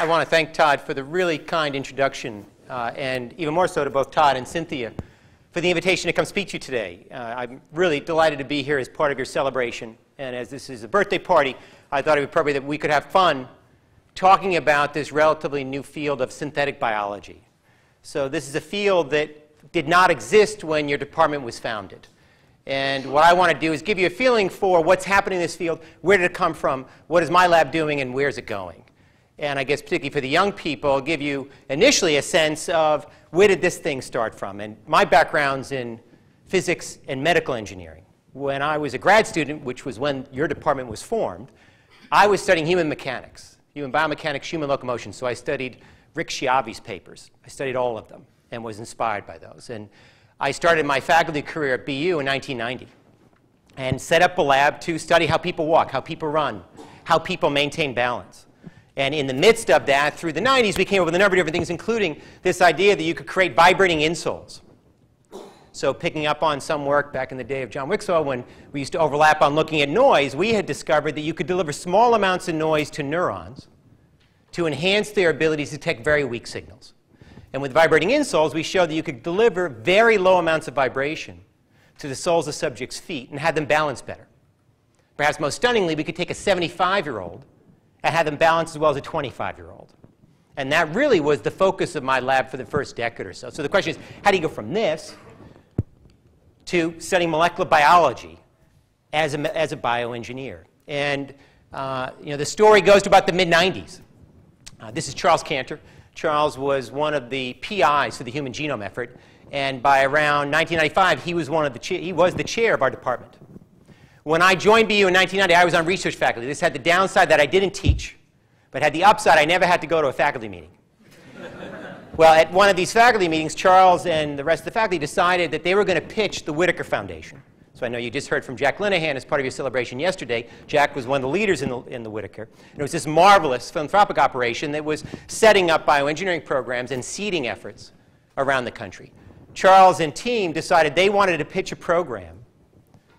I want to thank Todd for the really kind introduction, and even more so to both Todd and Cynthia for the invitation to come speak to you today. I'm really delighted to be here as part of your celebration, and as this is a birthday party, I thought it would be appropriate that we could have fun talking about this relatively new field of synthetic biology. So this is a field that did not exist when your department was founded. And what I want to do is give you a feeling for what's happening in this field, where did it come from, what is my lab doing, and where's it going. And I guess particularly for the young people, I'll give you initially a sense of where did this thing start from. And my background's in physics and medical engineering. When I was a grad student, which was when your department was formed, I was studying human mechanics, human biomechanics, human locomotion. So I studied Rick Schiavi's papers. I studied all of them and was inspired by those. And I started my faculty career at BU in 1990 and set up a lab to study how people walk, how people run, how people maintain balance. And in the midst of that, through the 90s, we came up with a number of different things, including this idea that you could create vibrating insoles. So picking up on some work back in the day of John Wixwell, when we used to overlap on looking at noise, we had discovered that you could deliver small amounts of noise to neurons to enhance their ability to detect very weak signals. And with vibrating insoles, we showed that you could deliver very low amounts of vibration to the soles of subjects' feet and have them balance better. Perhaps most stunningly, we could take a 75-year-old and have them balance as well as a 25-year-old. And that really was the focus of my lab for the first decade or so. So the question is, how do you go from this to studying molecular biology as a bioengineer? And the story goes to about the mid-90s. This is Charles Cantor. Charles was one of the PIs for the human genome effort. And by around 1995, he was the chair of our department. When I joined BU in 1990, I was on research faculty. This had the downside that I didn't teach, but had the upside I never had to go to a faculty meeting. Well, at one of these faculty meetings, Charles and the rest of the faculty decided that they were going to pitch the Whitaker Foundation. So I know you just heard from Jack Linehan as part of your celebration yesterday. Jack was one of the leaders in the Whitaker. And it was this marvelous philanthropic operation that was setting up bioengineering programs and seeding efforts around the country. Charles and team decided they wanted to pitch a program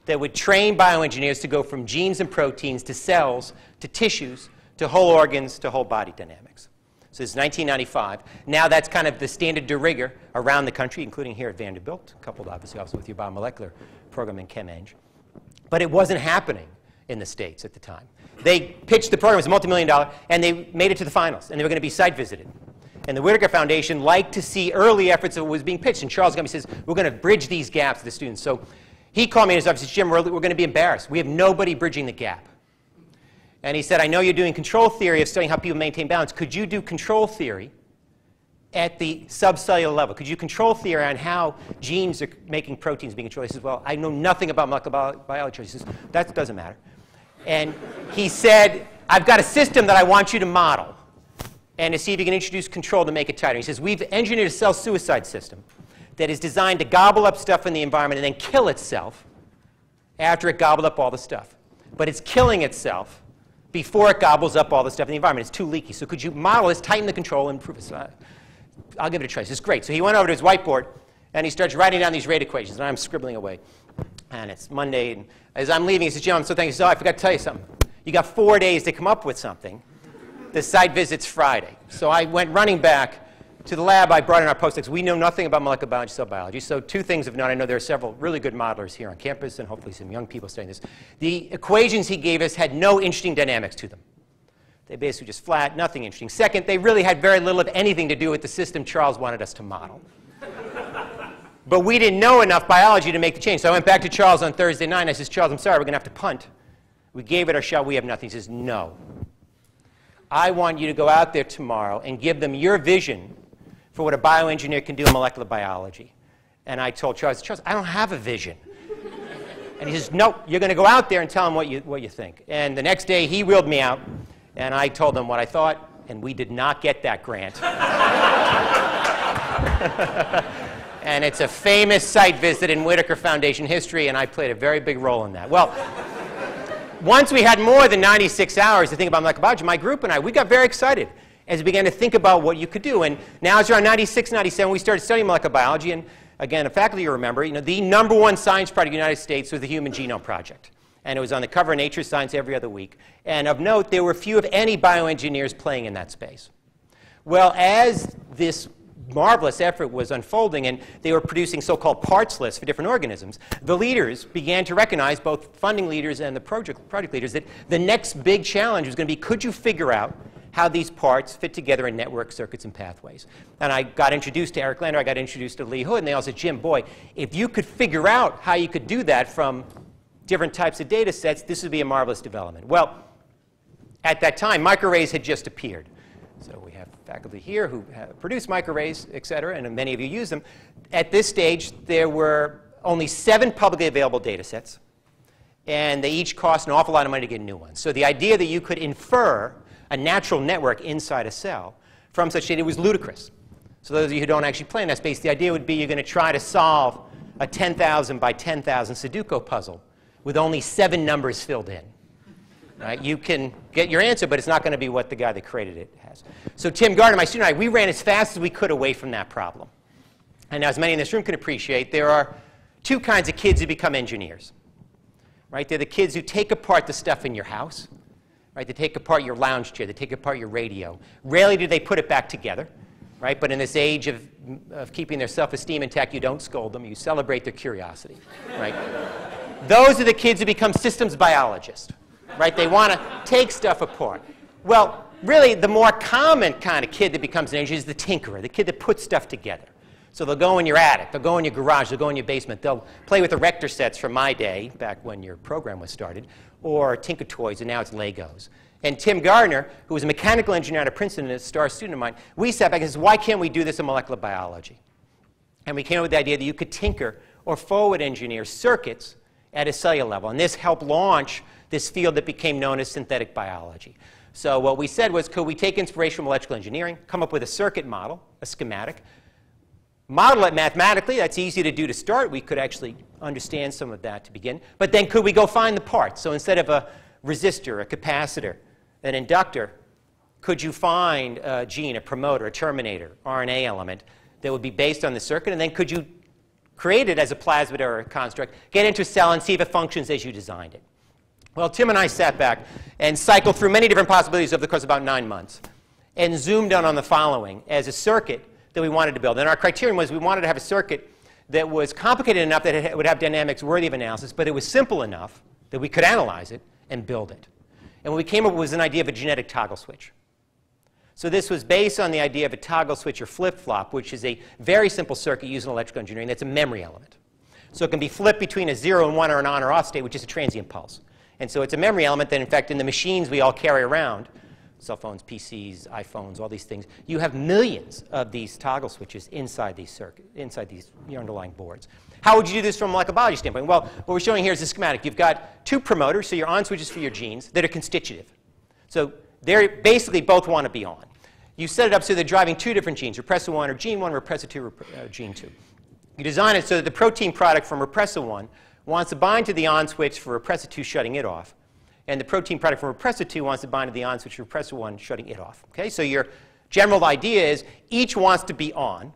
that would train bioengineers to go from genes and proteins to cells to tissues to whole organs to whole body dynamics. So this is 1995. Now that's kind of the standard de rigueur around the country, including here at Vanderbilt, coupled obviously also with your biomolecular program in ChemEng. But it wasn't happening in the States at the time. They pitched the program as multi-million-dollar, and they made it to the finals, and they were going to be site visited. And the Whitaker Foundation liked to see early efforts that was being pitched. And Charles Gumby says, we're going to bridge these gaps to the students. So he called me in his office and said, Jim, we're going to be embarrassed. We have nobody bridging the gap. And he said, I know you're doing control theory of studying how people maintain balance. Could you do control theory at the subcellular level? Could you control theory on how genes are making proteins being controlled? He says, well, I know nothing about molecular biology. He says, that doesn't matter. And he said, I've got a system that I want you to model and to see if you can introduce control to make it tighter. He says, we've engineered a cell suicide system that is designed to gobble up stuff in the environment and then kill itself after it gobbled up all the stuff. But it's killing itself before it gobbles up all the stuff in the environment. It's too leaky. So could you model this, tighten the control, and improve it? So I'll give it a try. This is great. So he went over to his whiteboard, and he starts writing down these rate equations, and I'm scribbling away. And it's Monday, and as I'm leaving, he says, Jim, I'm so thankful. He says, oh, I forgot to tell you something. You got 4 days to come up with something. The site visit's Friday. So I went running back to the lab. I brought in our postdocs. We know nothing about molecular biology, cell biology. So two things of note. I know there are several really good modelers here on campus, and hopefully some young people studying this. The equations he gave us had no interesting dynamics to them. They basically just flat, nothing interesting. Second, they really had very little of anything to do with the system Charles wanted us to model. But we didn't know enough biology to make the change. So I went back to Charles on Thursday night, and I said, Charles, I'm sorry, we're going to have to punt. We gave it our shot. We have nothing. He says, no. I want you to go out there tomorrow and give them your vision for what a bioengineer can do in molecular biology. And I told Charles, I don't have a vision. And he says, no, you're going to go out there and tell them what you think. And the next day, he wheeled me out, and I told them what I thought, and we did not get that grant. And it's a famous site visit in Whitaker Foundation history, and I played a very big role in that. Well, once we had more than 96 hours to think about molecular biology, my group and I, we got very excited as we began to think about what you could do. And now it's around 96, 97, we started studying molecular biology. And again, a faculty you remember, the #1 science project in the United States was the Human Genome Project. And it was on the cover of Nature Science every other week. And of note, there were few, if any, bioengineers playing in that space. Well, as this marvelous effort was unfolding and they were producing so-called parts lists for different organisms, the leaders began to recognize, both funding leaders and the project leaders, that the next big challenge was going to be, could you figure out how these parts fit together in network circuits and pathways? And I got introduced to Eric Lander, I got introduced to Lee Hood, and they all said, Jim, boy, if you could figure out how you could do that from different types of data sets, this would be a marvelous development. Well, at that time, microarrays had just appeared. So we have faculty here who have produced microarrays, et cetera, and many of you use them. At this stage, there were only 7 publicly available data sets, and they each cost an awful lot of money to get new ones. So the idea that you could infer a natural network inside a cell from such data was ludicrous. So those of you who don't actually play in that space, the idea would be you're going to try to solve a 10,000 by 10,000 Sudoku puzzle with only 7 numbers filled in. Right? You can get your answer, but it's not going to be what the guy that created it has. So Tim Gardner, my student, and I, we ran as fast as we could away from that problem. And as many in this room can appreciate, there are 2 kinds of kids who become engineers. Right? They're the kids who take apart the stuff in your house. Right? They take apart your lounge chair. They take apart your radio. Rarely do they put it back together. Right? But in this age of keeping their self-esteem intact, you don't scold them. You celebrate their curiosity. Right? Those are the kids who become systems biologists. Right? They want to take stuff apart. Well, really, the more common kind of kid that becomes an engineer is the tinkerer, the kid that puts stuff together. So they'll go in your attic, they'll go in your garage, they'll go in your basement, they'll play with erector sets from my day, back when your program was started, or Tinker Toys, and now it's Legos. And Tim Gardner, who was a mechanical engineer out of Princeton and a star student of mine, we sat back and said, why can't we do this in molecular biology? And we came up with the idea that you could tinker or forward engineer circuits at a cellular level. And this helped launch this field that became known as synthetic biology. So what we said was, could we take inspiration from electrical engineering, come up with a circuit model, a schematic, model it mathematically? That's easy to do to start. We could actually understand some of that to begin. But then could we go find the parts? So instead of a resistor, a capacitor, an inductor, could you find a gene, a promoter, a terminator, RNA element that would be based on the circuit? And then could you create it as a plasmid or a construct, get into a cell and see if it functions as you designed it? Well, Tim and I sat back and cycled through many different possibilities over the course of about 9 months and zoomed in on the following as a circuit that we wanted to build. And our criterion was we wanted to have a circuit that was complicated enough that it would have dynamics worthy of analysis, but it was simple enough that we could analyze it and build it. And what we came up with was an idea of a genetic toggle switch. So this was based on the idea of a toggle switch or flip-flop, which is a very simple circuit used in electrical engineering that's a memory element. So it can be flipped between a 0 and 1 or an on or off state, which is a transient pulse. And so it's a memory element that, in fact, in the machines we all carry around, cell phones, PCs, iPhones, all these things, you have millions of these toggle switches inside these circuits, inside these underlying boards. How would you do this from a molecular biology standpoint? Well, what we're showing here is a schematic. You've got 2 promoters, so your on switches for your genes, that are constitutive. So they basically both want to be on. You set it up so they're driving 2 different genes, repressor 1 or gene 1, repressor 2 or gene 2. You design it so that the protein product from repressor 1 wants to bind to the on switch for repressor 2, shutting it off. And the protein product from repressor 2 wants to bind to the on switch for repressor 1, shutting it off. Okay? So your general idea is each wants to be on,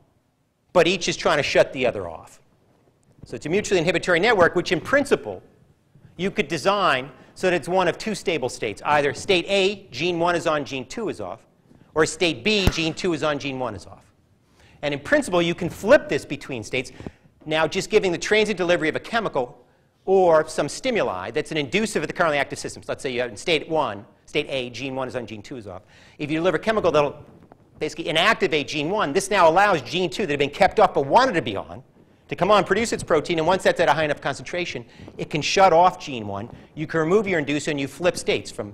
but each is trying to shut the other off. So it's a mutually inhibitory network, which in principle you could design so that it's one of 2 stable states. Either state A, gene 1 is on, gene 2 is off, or state B, gene 2 is on, gene 1 is off. And in principle, you can flip this between states, now just giving the transient delivery of a chemical or some stimuli that's an inducive of the currently active systems. Let's say you have in state 1, state A, gene 1 is on, gene 2 is off. If you deliver a chemical that'll basically inactivate gene 1, this now allows gene 2 that had been kept up but wanted to be on to come on, produce its protein, and once that's at a high enough concentration, it can shut off gene 1. You can remove your inducer, and you flip states from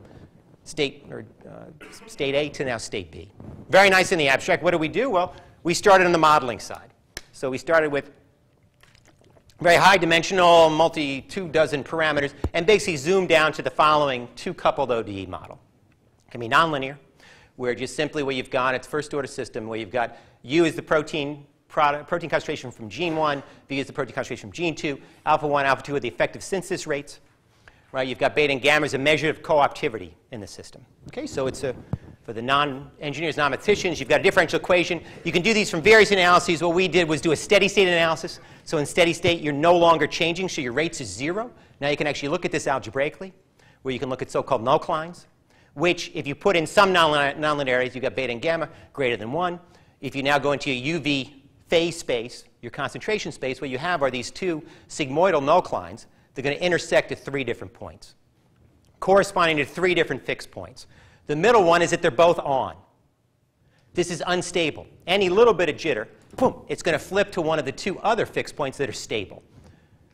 state A to now state B. Very nice in the abstract. What do we do? Well, we started on the modeling side. So we started with very high dimensional, 2 dozen parameters, and basically zoomed down to the following 2 coupled ODE model. It can be nonlinear, where just simply where you've got its first order system, where you've got U is the protein concentration from gene 1, V is the protein concentration from gene 2, alpha 1, alpha 2 are the effective synthesis rates. Right? You've got beta and gamma as a measure of cooperativity in the system. Okay? So it's for the non-engineers, non-mathematicians, you've got a differential equation. You can do these from various analyses. What we did was do a steady state analysis. So in steady state, you're no longer changing, so your rates is 0. Now you can actually look at this algebraically, where you can look at so-called null lines, which if you put in some nonlinearities, you've got beta and gamma greater than 1. If you now go into your UV phase space, your concentration space, what you have are these two sigmoidal nuclines. They're going to intersect at 3 different points, corresponding to 3 different fixed points. The middle one is that they're both on. This is unstable. Any little bit of jitter, boom, it's going to flip to one of the 2 other fixed points that are stable.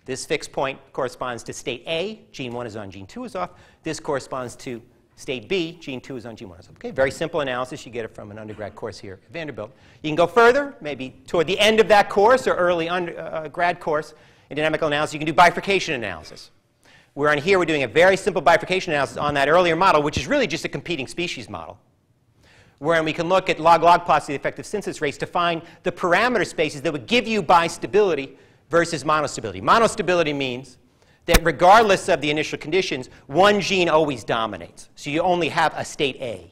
This fixed point corresponds to state A, gene 1 is on, gene 2 is off. This corresponds to state B, gene 2 is on, gene 1 is off. Okay, very simple analysis. You get it from an undergrad course here at Vanderbilt. You can go further, maybe toward the end of that course or early grad course in dynamical analysis. You can do bifurcation analysis. We're on here, we're doing a very simple bifurcation analysis on that earlier model, which is really just a competing species model, wherein we can look at log-log plots of the effective synthesis rates to find the parameter spaces that would give you bistability versus monostability. Monostability means that regardless of the initial conditions, one gene always dominates. So you only have a state A.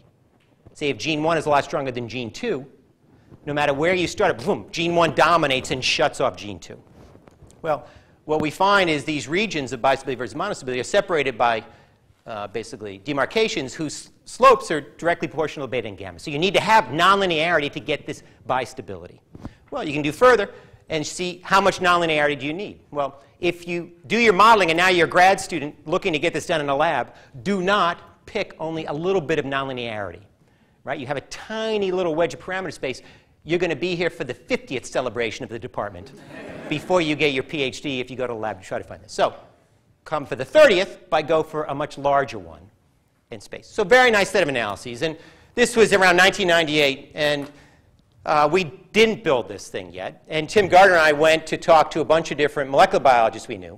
Say if gene 1 is a lot stronger than gene 2, no matter where you start, boom, gene 1 dominates and shuts off gene 2. Well, what we find is these regions of bistability versus monostability are separated by basically demarcations whose slopes are directly proportional to beta and gamma. So you need to have nonlinearity to get this bistability. Well, you can do further and see how much nonlinearity do you need. Well, if you do your modeling and now you're a grad student looking to get this done in a lab, do not pick only a little bit of nonlinearity. Right? You have a tiny little wedge of parameter space. You're going to be here for the 50th celebration of the department before you get your PhD if you go to the lab to try to find this. So come for the 30th, but go for a much larger one in space. So very nice set of analyses. And this was around 1998, and we didn't build this thing yet. And Tim Gardner and I went to talk to a bunch of different molecular biologists we knew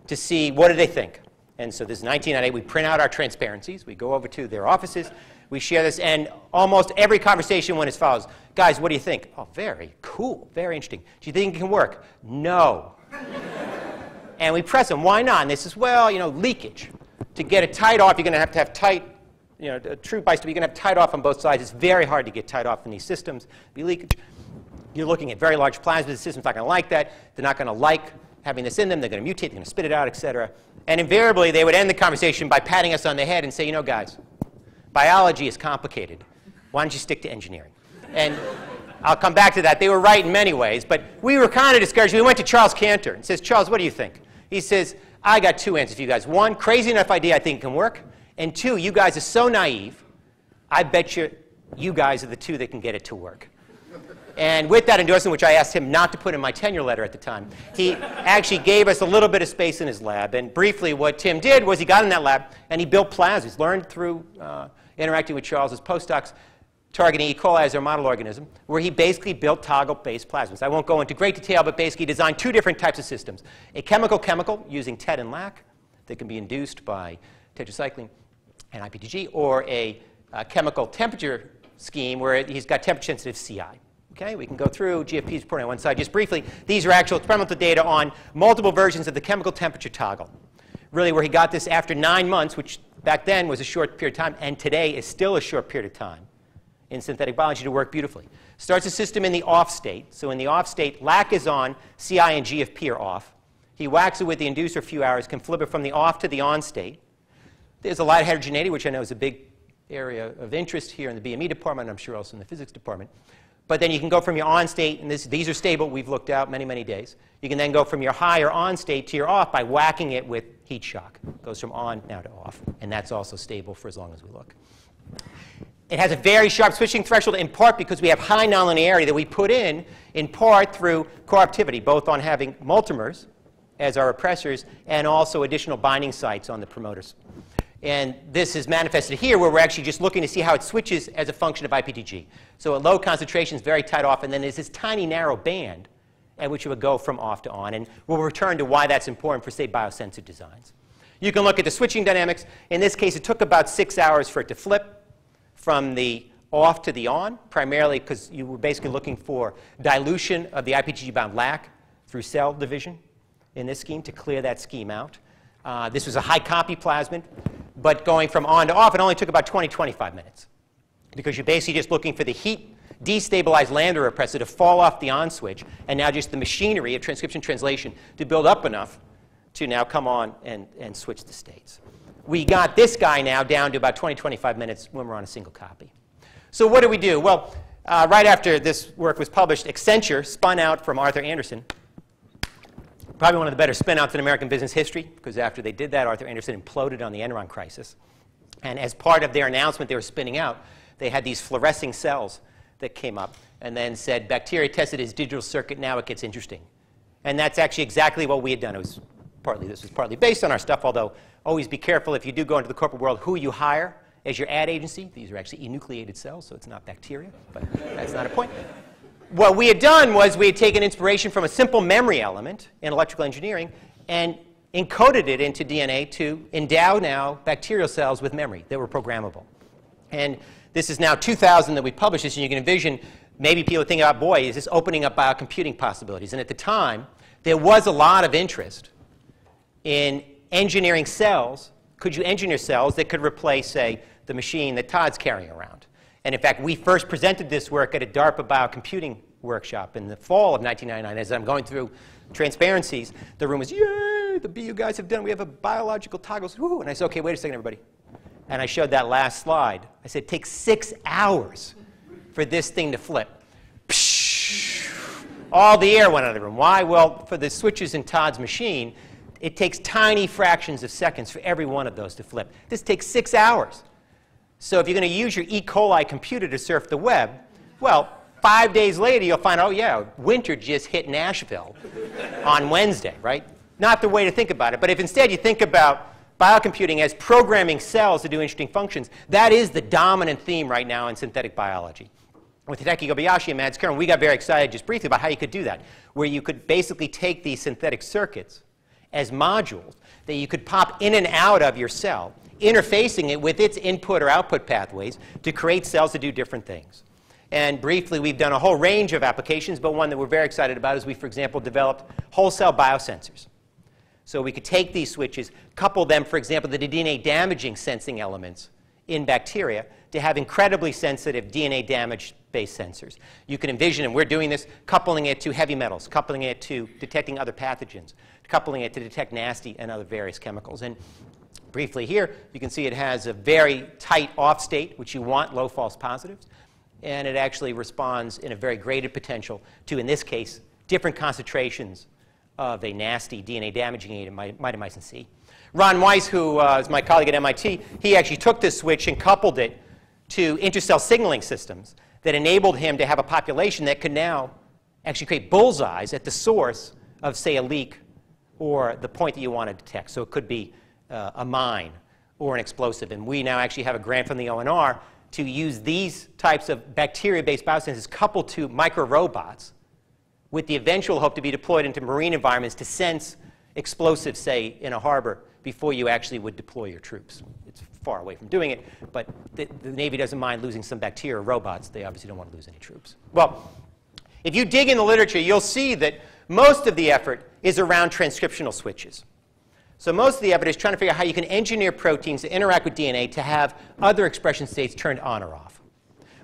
to see what did they think. And so this is 1998. We print out our transparencies. We go over to their offices. We share this. And almost every conversation went as follows. Guys, what do you think? Oh, very cool. Very interesting. Do you think it can work? No. And we press them. Why not? And they says, well, you know, leakage. To get it tied off, you're going to have tight, you know, a true bistability. You're going to have tied off on both sides. It's very hard to get tied off in these systems. Be leakage. You're looking at very large plasmids. The system's not going to like that. They're not going to like having this in them. They're going to mutate. They're going to spit it out, et cetera. And invariably, they would end the conversation by patting us on the head and say, you know, guys, biology is complicated. Why don't you stick to engineering? And I'll come back to that. They were right in many ways, but we were kind of discouraged. We went to Charles Cantor and says, Charles, what do you think? He says, I got 2 answers for you guys. 1, crazy enough idea I think it can work. And 2, you guys are so naive, I bet you guys are the 2 that can get it to work. And with that endorsement, which I asked him not to put in my tenure letter at the time, he actually gave us a little bit of space in his lab. And briefly, what Tim did was he got in that lab and he built plasmids, learned through interacting with Charles's postdocs, targeting E. coli as their model organism, where he basically built toggle-based plasmids. I won't go into great detail, but basically designed 2 different types of systems. A chemical-chemical using TET and LAC that can be induced by tetracycline and IPTG, or a chemical temperature scheme where he's got temperature-sensitive CI. Okay, we can go through GFP's reporting on one side. Just briefly, these are actual experimental data on multiple versions of the chemical temperature toggle. Really, where he got this after 9 months, which back then was a short period of time, and today is still a short period of time in synthetic biology to work beautifully. Starts the system in the off state. So in the off state, LAC is on, CI and GFP are off. He whacks it with the inducer a few hours, can flip it from the off to the on state. There's a lot of heterogeneity, which I know is a big area of interest here in the BME department, and I'm sure also in the physics department. But then you can go from your on state, and these are stable. We've looked out many, many days. You can then go from your high or on state to your off by whacking it with heat shock. It goes from on now to off, and that's also stable for as long as we look. It has a very sharp switching threshold, in part because we have high nonlinearity that we put in part through cooperativity, both on having multimers as our repressors and also additional binding sites on the promoters. And this is manifested here, where we're actually just looking to see how it switches as a function of IPTG. So at low concentrations, very tight off, and then there's this tiny narrow band at which it would go from off to on. And we'll return to why that's important for, say, biosensor designs. You can look at the switching dynamics. In this case, it took about 6 hours for it to flip from the off to the on, primarily because you were basically looking for dilution of the IPTG-bound LAC through cell division in this scheme to clear that scheme out. This was a high copy plasmid, but going from on to off, it only took about 20-25 minutes because you're basically just looking for the heat destabilized lambda repressor to fall off the on switch, and now just the machinery of transcription translation to build up enough to now come on and switch the states. we got this guy now down to about 20, 25 minutes when we're on a single copy. So what do we do? Well, right after this work was published, Accenture spun out from Arthur Andersen, probably one of the better spin-outs in American business history, because after they did that, Arthur Andersen imploded on the Enron crisis. And as part of their announcement they were spinning out, they had these fluorescing cells that came up and then said, bacteria tested as digital circuit, now it gets interesting. And that's actually exactly what we had done. This was partly based on our stuff, although always be careful if you do go into the corporate world who you hire as your ad agency. These are actually enucleated cells, so it's not bacteria, but that's not a point. What we had done was we had taken inspiration from a simple memory element in electrical engineering and encoded it into DNA to endow now bacterial cells with memory that were programmable. And this is now 2000 that we published this, and you can envision maybe people think about, boy, is this opening up biocomputing possibilities? And at the time, there was a lot of interest in engineering cells. Could you engineer cells that could replace, say, the machine that Todd's carrying around? And in fact, we first presented this work at a DARPA biocomputing workshop in the fall of 1999. As I'm going through transparencies, the room was, yay, the BU guys have done, we have a biological toggles, woo. And I said, okay, wait a second, everybody. And I showed that last slide. I said, it takes 6 hours for this thing to flip. Psh, all the air went out of the room. Why? Well, for the switches in Todd's machine, it takes tiny fractions of seconds for every one of those to flip. This takes 6 hours. So if you're going to use your E. coli computer to surf the web, well, 5 days later, you'll find, oh, yeah, winter just hit Nashville on Wednesday, right? Not the way to think about it. But if instead you think about biocomputing as programming cells to do interesting functions, that is the dominant theme right now in synthetic biology. With Hideki Kobayashi and Mads Kern, we got very excited just briefly about how you could do that, where you could basically take these synthetic circuits as modules that you could pop in and out of your cell, interfacing it with its input or output pathways to create cells to do different things. And briefly, we've done a whole range of applications, but one that we're very excited about is we, for example, developed whole cell biosensors. So we could take these switches, couple them, for example, to the DNA damaging sensing elements in bacteria to have incredibly sensitive DNA damage-based sensors. You can envision, and we're doing this, coupling it to heavy metals, coupling it to detecting other pathogens, coupling it to detect nasty and other various chemicals. And briefly here, you can see it has a very tight off state, which you want, low false positives. And it actually responds in a very graded potential to, in this case, different concentrations of a nasty DNA damaging agent, mitomycin C. Ron Weiss, who is my colleague at MIT, he actually took this switch and coupled it to intercell signaling systems that enabled him to have a population that could now actually create bullseyes at the source of, say, a leak or the point that you want to detect. So it could be a mine or an explosive. And we now actually have a grant from the ONR to use these types of bacteria-based biosensors coupled to micro-robots with the eventual hope to be deployed into marine environments to sense explosives, say, in a harbor before you actually would deploy your troops. It's far away from doing it, but the Navy doesn't mind losing some bacteria robots. They obviously don't want to lose any troops. Well, if you dig in the literature, you'll see that most of the effort is around transcriptional switches. So most of the effort is trying to figure out how you can engineer proteins to interact with DNA to have other expression states turned on or off.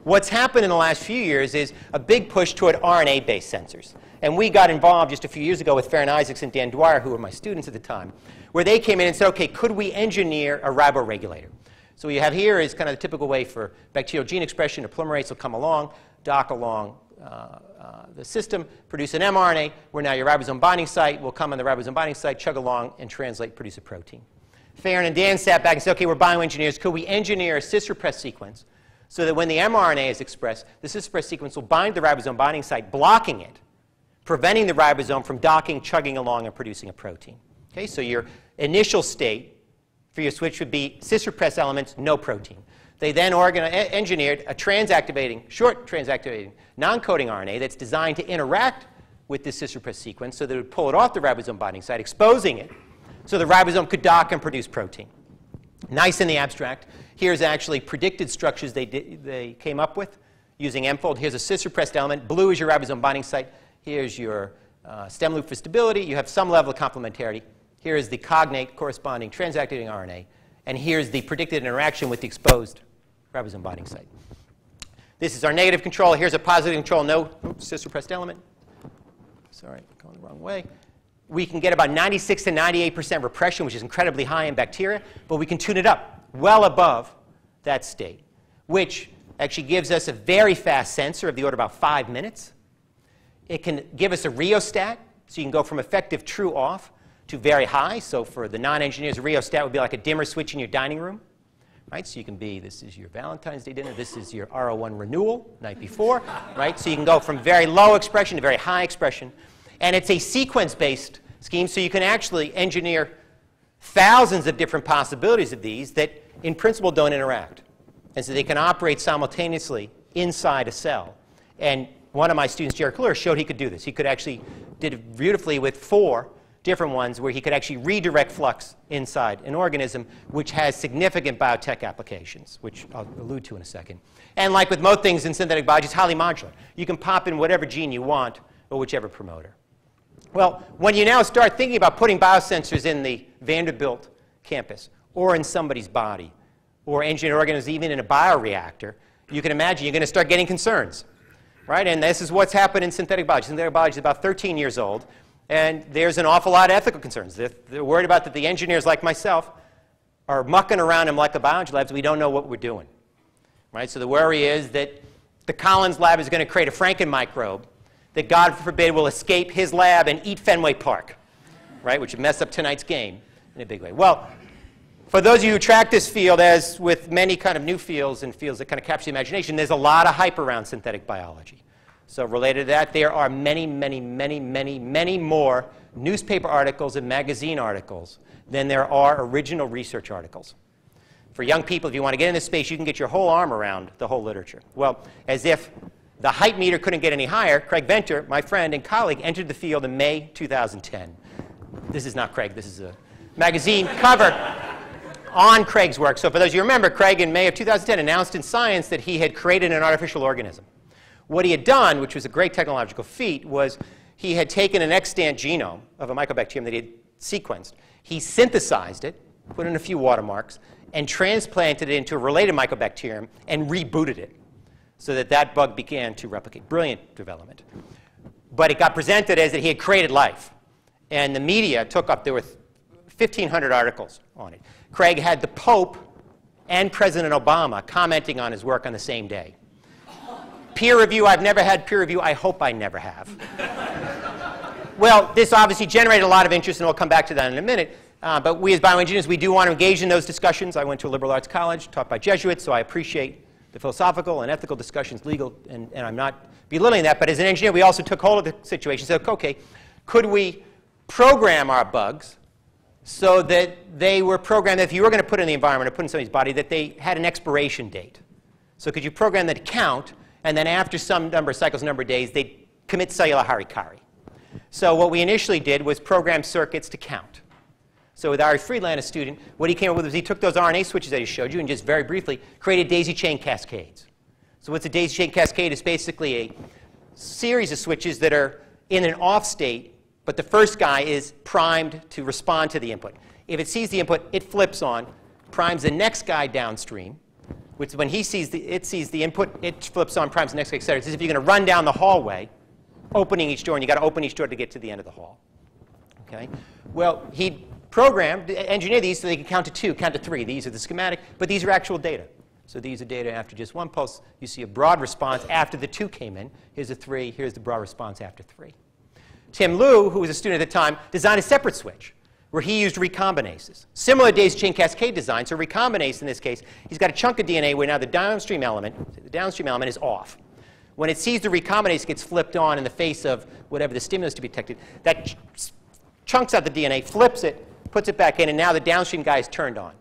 What's happened in the last few years is a big push toward RNA-based sensors. And we got involved just a few years ago with Farron Isaacs and Dan Dwyer, who were my students at the time, where they came in and said, okay, could we engineer a riboregulator? So what you have here is kind of the typical way for bacterial gene expression. A polymerase will come along, dock along the system, produce an mRNA, where now your ribosome binding site will come on the ribosome binding site, chug along, and translate, produce a protein. Farron and Dan sat back and said, okay, we're bioengineers. Could we engineer a cis-repressed sequence so that when the mRNA is expressed, the cis-repressed sequence will bind the ribosome binding site, blocking it, preventing the ribosome from docking, chugging along, and producing a protein. Okay, so your initial state for your switch would be cis-repressed elements, no protein. They then engineered a transactivating, short transactivating, non-coding RNA that's designed to interact with this cis-repressed sequence so that it would pull it off the ribosome binding site, exposing it so the ribosome could dock and produce protein. Nice in the abstract. Here's actually predicted structures they came up with using M-fold. Here's a cis-repressed element. Blue is your ribosome binding site. Here's your stem loop for stability. You have some level of complementarity. Here is the cognate corresponding transactivating RNA. And here's the predicted interaction with the exposed ribosome binding site. This is our negative control. Here's a positive control. No cis-repressed element. Sorry, going the wrong way. we can get about 96 to 98% repression, which is incredibly high in bacteria, but we can tune it up well above that state, which actually gives us a very fast sensor of the order of about 5 minutes. It can give us a rheostat, so you can go from effective true off to very high. So for the non-engineers, a rheostat would be like a dimmer switch in your dining room. Right? So you can be, this is your Valentine's Day dinner, this is your RO1 renewal, night before. Right? So you can go from very low expression to very high expression. And it's a sequence-based scheme, so you can actually engineer thousands of different possibilities of these that in principle don't interact. And so they can operate simultaneously inside a cell. And one of my students, Jared Kahlura, showed he could do this. He could actually did it beautifully with 4 different ones where he could actually redirect flux inside an organism, which has significant biotech applications, which I'll allude to in a second. And like with most things in synthetic biology, it's highly modular. You can pop in whatever gene you want or whichever promoter. Well, when you now start thinking about putting biosensors in the Vanderbilt campus or in somebody's body or engineered organisms even in a bioreactor, you can imagine you're going to start getting concerns. Right? And this is what's happened in synthetic biology. Synthetic biology is about 13 years old. And there's an awful lot of ethical concerns. They're worried about that the engineers like myself are mucking around in molecular biology labs. We don't know what we're doing. Right? So the worry is that the Collins lab is going to create a Franken-microbe that, God forbid, will escape his lab and eat Fenway Park, right? Which would mess up tonight's game in a big way. Well, for those of you who track this field, as with many kind of new fields and fields that kind of capture the imagination, there's a lot of hype around synthetic biology. So related to that, there are many, many, many, many, many more newspaper articles and magazine articles than there are original research articles. For young people, if you want to get in this space, you can get your whole arm around the whole literature. Well, as if the hype meter couldn't get any higher, Craig Venter, my friend and colleague, entered the field in May 2010. This is not Craig. This is a magazine cover on Craig's work. So for those of you who remember, Craig in May of 2010 announced in Science that he had created an artificial organism. What he had done, which was a great technological feat, was he had taken an extant genome of a mycobacterium that he had sequenced. He synthesized it, put in a few watermarks, and transplanted it into a related mycobacterium and rebooted it so that that bug began to replicate. Brilliant development. But it got presented as that he had created life. And the media took up, there were 1,500 articles on it. Craig had the Pope and President Obama commenting on his work on the same day. Peer review, I've never had peer review. I hope I never have. Well, this obviously generated a lot of interest, and we'll come back to that in a minute. But we as bioengineers, we do want to engage in those discussions. I went to a liberal arts college, taught by Jesuits, so I appreciate the philosophical and ethical discussions, legal, and I'm not belittling that. But as an engineer, we also took hold of the situation and said, okay, could we program our bugs so that they were programmed that if you were going to put in the environment or put in somebody's body, that they had an expiration date? So could you program that to count? And then after some number of cycles, number of days, they'd commit cellular harikari. So what we initially did was program circuits to count. So with Ari Friedland, a student, what he came up with was he took those RNA switches that he showed you and just very briefly created daisy chain cascades. So what's a daisy chain cascade? It's basically a series of switches that are in an off state, but the first guy is primed to respond to the input. If it sees the input, it flips on, primes the next guy downstream, which when it sees the input, it flips on, primes the next guy, et cetera. It's as if you're going to run down the hallway, opening each door, and you've got to open each door to get to the end of the hall. Okay? Well, he programmed, engineered these so they could count to 2, count to 3. These are the schematic, but these are actual data. So these are data after just 1 pulse. You see a broad response after the 2 came in. Here's the 3. Here's the broad response after 3. Tim Liu, who was a student at the time, designed a separate switch where he used recombinases. Similar to daisy chain cascade design. So recombinase, in this case, he's got a chunk of DNA where now the downstream element is off. When it sees the recombinase gets flipped on in the face of whatever the stimulus to be detected, that chunks out the DNA, flips it, puts it back in, and now the downstream guy is turned on.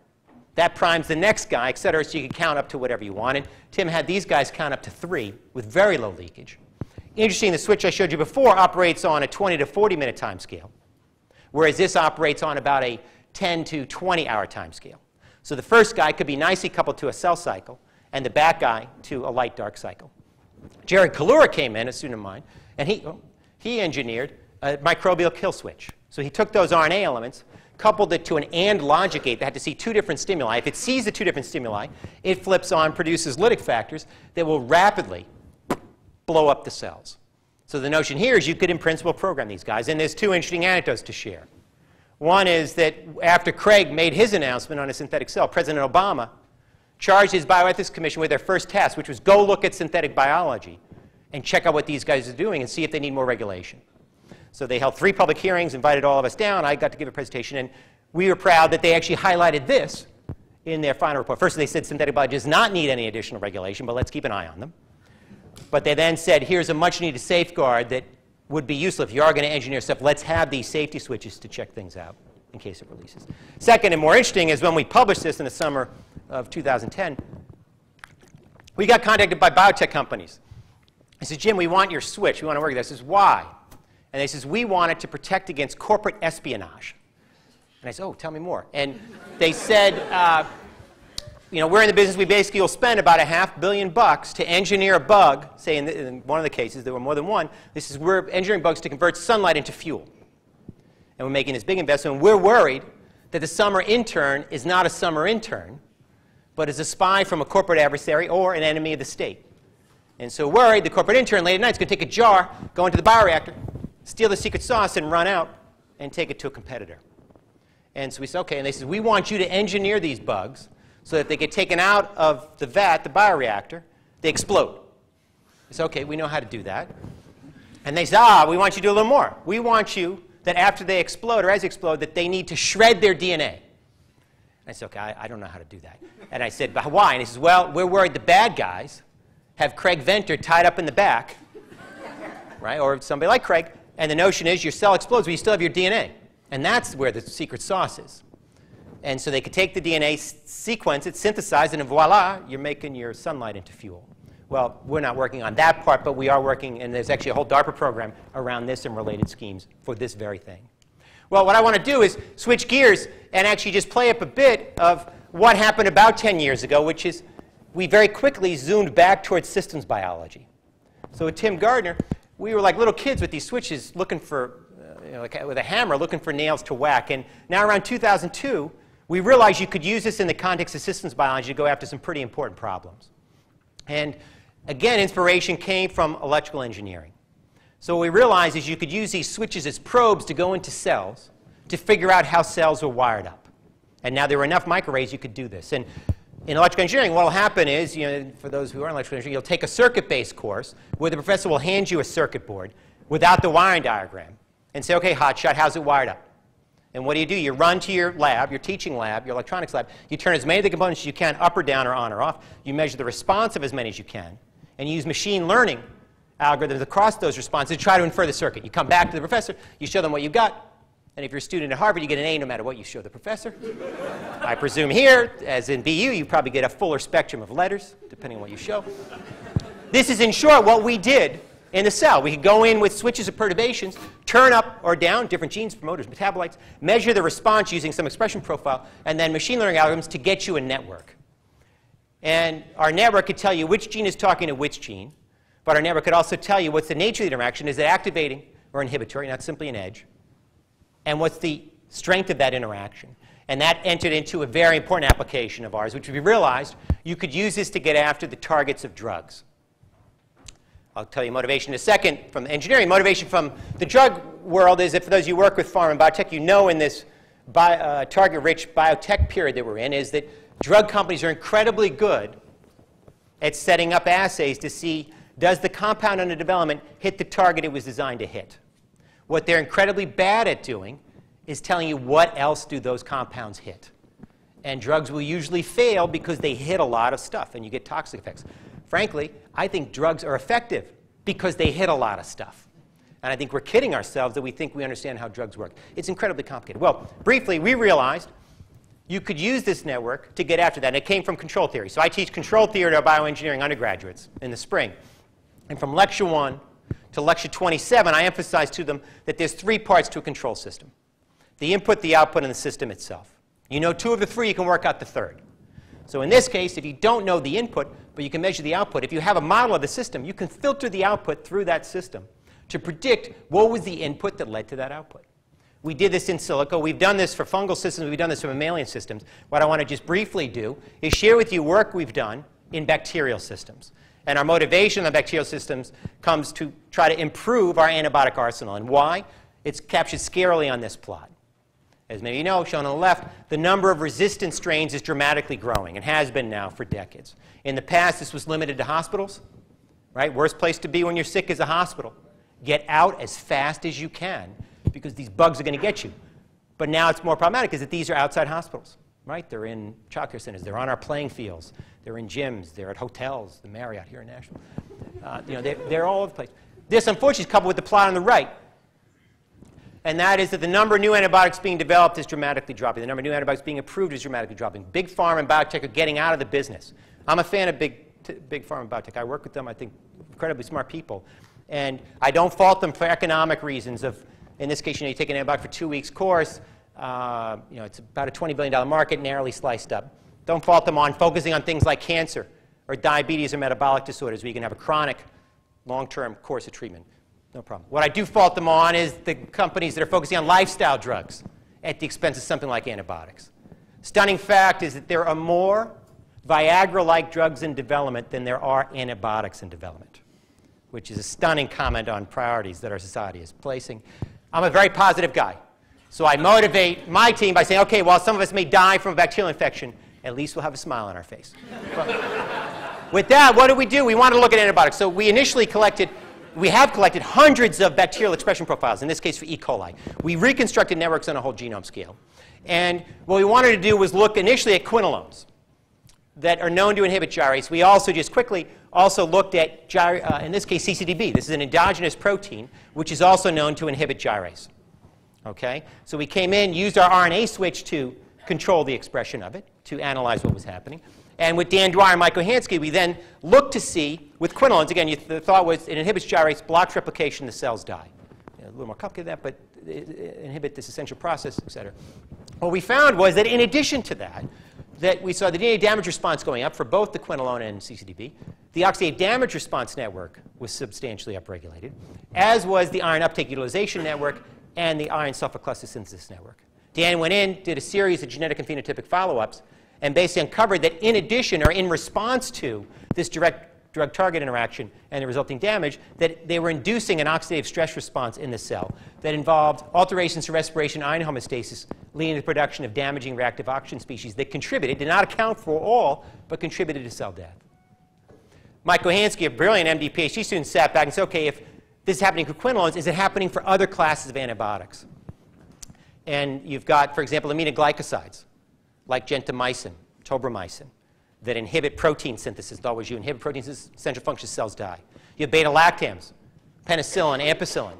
That primes the next guy, et cetera, so you can count up to whatever you wanted. Tim had these guys count up to 3 with very low leakage. Interesting, the switch I showed you before operates on a 20 to 40 minute time scale, whereas this operates on about a 10 to 20 hour time scale. So the first guy could be nicely coupled to a cell cycle, and the back guy to a light-dark cycle. Jared Kahlura came in, a student of mine, and he engineered a microbial kill switch. So he took those RNA elements, coupled it to an AND logic gate that had to see 2 different stimuli. If it sees the 2 different stimuli, it flips on, produces lytic factors that will rapidly blow up the cells. So the notion here is you could, in principle, program these guys. And there's two interesting anecdotes to share. One is that after Craig made his announcement on a synthetic cell, President Obama charged his Bioethics Commission with their first task, which was go look at synthetic biology and check out what these guys are doing and see if they need more regulation. So they held 3 public hearings, invited all of us down. I got to give a presentation, and we were proud that they actually highlighted this in their final report. First, they said synthetic biology does not need any additional regulation, but let's keep an eye on them. But they then said, here's a much-needed safeguard that would be useful if you are going to engineer stuff. Let's have these safety switches to check things out in case it releases. Second, and more interesting, is when we published this in the summer of 2010, we got contacted by biotech companies. I said, Jim, we want your switch. We want to work with this. I says, why? And they says, we want it to protect against corporate espionage. And I said, oh, tell me more. And they said, you know, we're in the business, we basically will spend about $500 million to engineer a bug. Say in one of the cases, there were more than one. This is, we're engineering bugs to convert sunlight into fuel. And we're making this big investment. We're worried that the summer intern is not a summer intern, but is a spy from a corporate adversary or an enemy of the state. And so worried, the corporate intern late at night is going to take a jar, go into the bioreactor, steal the secret sauce, and run out and take it to a competitor. And so we said, OK. And they said, we want you to engineer these bugs so that they get taken out of the vat, the bioreactor, they explode. I said, OK, we know how to do that. And they said, we want you to do a little more. We want you that after they explode, or as they explode, that they need to shred their DNA. And I said, OK, I don't know how to do that. And I said, but why? And he says, well, we're worried the bad guys have Craig Venter tied up in the back, right, or somebody like Craig. And the notion is your cell explodes, but you still have your DNA. And that's where the secret sauce is. And so they could take the DNA, sequence it, synthesize it, and voila, you're making your sunlight into fuel. Well, we're not working on that part, but we are working, and there's actually a whole DARPA program around this and related schemes for this very thing. Well, what I want to do is switch gears and actually just play up a bit of what happened about 10 years ago, which is we very quickly zoomed back towards systems biology. So with Tim Gardner, we were like little kids with these switches looking for, like with a hammer, looking for nails to whack. And now around 2002, we realized you could use this in the context of systems biology to go after some pretty important problems. And again, inspiration came from electrical engineering. So what we realized is you could use these switches as probes to go into cells to figure out how cells are wired up. And now there were enough microarrays you could do this. And in electrical engineering, what will happen is, for those who are in electrical engineering, you'll take a circuit-based course where the professor will hand you a circuit board without the wiring diagram and say, OK, hotshot, how's it wired up? And what do? You run to your lab, your teaching lab, your electronics lab. You turn as many of the components as you can up or down or on or off. You measure the response of as many as you can. And you use machine learning algorithms across those responses to try to infer the circuit. You come back to the professor. You show them what you got. And if you're a student at Harvard, you get an A no matter what you show the professor. I presume here, as in BU, you probably get a fuller spectrum of letters, depending on what you show. This is, in short, what we did in the cell. We could go in with switches of perturbations, turn up or down different genes, promoters, metabolites, measure the response using some expression profile, and then machine learning algorithms to get you a network. And our network could tell you which gene is talking to which gene, but our network could also tell you what's the nature of the interaction. Is it activating or inhibitory, not simply an edge? And what's the strength of that interaction? And that entered into a very important application of ours, which we realized you could use this to get after the targets of drugs. I'll tell you motivation in a second from engineering. Motivation from the drug world is that for those of you who work with pharma and biotech, you know in this target-rich biotech period that we're in is that drug companies are incredibly good at setting up assays to see, does the compound under development hit the target it was designed to hit? What they're incredibly bad at doing is telling you what else do those compounds hit. And drugs will usually fail because they hit a lot of stuff and you get toxic effects. Frankly, I think drugs are effective because they hit a lot of stuff. And I think we're kidding ourselves that we think we understand how drugs work. It's incredibly complicated. Well, briefly, we realized you could use this network to get after that. And it came from control theory. So I teach control theory to our bioengineering undergraduates in the spring. And from lecture 1 to lecture 27, I emphasize to them that there's 3 parts to a control system: the input, the output, and the system itself. You know 2 of the 3, you can work out the 3rd. So in this case, if you don't know the input, but you can measure the output, if you have a model of the system, you can filter the output through that system to predict what was the input that led to that output. We did this in silico. We've done this for fungal systems. We've done this for mammalian systems. What I want to just briefly do is share with you work we've done in bacterial systems. And our motivation on bacterial systems comes to try to improve our antibiotic arsenal. And why? It's captured scarily on this plot. As many of you know, shown on the left, the number of resistant strains is dramatically growing and has been now for decades. In the past, this was limited to hospitals, right? Worst place to be when you're sick is a hospital. Get out as fast as you can because these bugs are going to get you. But now it's more problematic because these are outside hospitals, right? They're in child care centers. They're on our playing fields. They're in gyms. They're at hotels, the Marriott here in Nashville. They're all over the place. This, unfortunately, is coupled with the plot on the right. And that is that the number of new antibiotics being developed is dramatically dropping. The number of new antibiotics being approved is dramatically dropping. Big pharma and biotech are getting out of the business. I'm a fan of big pharma and biotech. I work with them. I think incredibly smart people. And I don't fault them for economic reasons of, in this case, you take an antibiotic for 2 weeks course. It's about a $20 billion market, narrowly sliced up. Don't fault them on focusing on things like cancer or diabetes or metabolic disorders where you can have a chronic, long-term course of treatment. No problem. What I do fault them on is the companies that are focusing on lifestyle drugs at the expense of something like antibiotics. Stunning fact is that there are more Viagra-like drugs in development than there are antibiotics in development, which is a stunning comment on priorities that our society is placing. I'm a very positive guy. So I motivate my team by saying, OK, while some of us may die from a bacterial infection, at least we'll have a smile on our face. With that, what do? We want to look at antibiotics. So we initially we have collected hundreds of bacterial expression profiles, in this case for E. coli. We reconstructed networks on a whole genome scale. And what we wanted to do was look initially at quinolones that are known to inhibit gyrase. We also just quickly looked at, in this case, CCDB. This is an endogenous protein, which is also known to inhibit gyrase. Okay? So we came in, used our RNA switch to control the expression of it, to analyze what was happening. And with Dan Dwyer and Mike Ohansky, we then looked to see, with quinolones, again, the thought was it inhibits gyrase, blocks replication, the cells die. A little more complicated than that, but it inhibit this essential process, et cetera. What we found was that in addition to that we saw the DNA damage response going up for both the quinolone and CCDB. The oxidative damage response network was substantially upregulated, as was the iron uptake utilization network and the iron sulfur cluster synthesis network. Dan went in, did a series of genetic and phenotypic follow-ups, and basically uncovered that in addition, or in response to this direct drug-target interaction and the resulting damage, that they were inducing an oxidative stress response in the cell that involved alterations to respiration iron homeostasis, leading to the production of damaging reactive oxygen species that contributed, did not account for all, but contributed to cell death. Mike Ohansky, a brilliant MD PhD student, sat back and said, OK, if this is happening for quinolones, is it happening for other classes of antibiotics? And you've got, for example, aminoglycosides, like gentamicin, tobramycin, that inhibit protein synthesis. Thought was you inhibit protein synthesis, essential function cells die. You have beta-lactams, penicillin, ampicillin,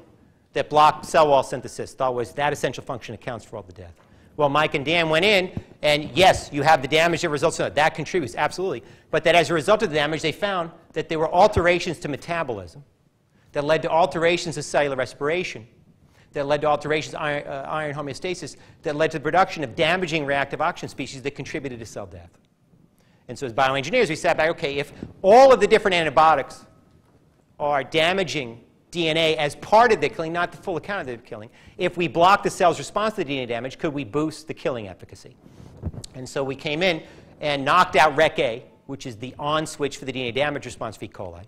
that block cell wall synthesis. Thought was that essential function accounts for all the death. Well, Mike and Dan went in, and yes, you have the damage that results from that. That contributes, absolutely. But that as a result of the damage, they found that there were alterations to metabolism that led to alterations of cellular respiration, that led to alterations of iron homeostasis, that led to the production of damaging reactive oxygen species that contributed to cell death. And so as bioengineers, we sat back, OK, if all of the different antibiotics are damaging DNA as part of the killing, not the full account of the killing, if we block the cell's response to the DNA damage, could we boost the killing efficacy? And so we came in and knocked out REC-A, which is the on switch for the DNA damage response for E. coli,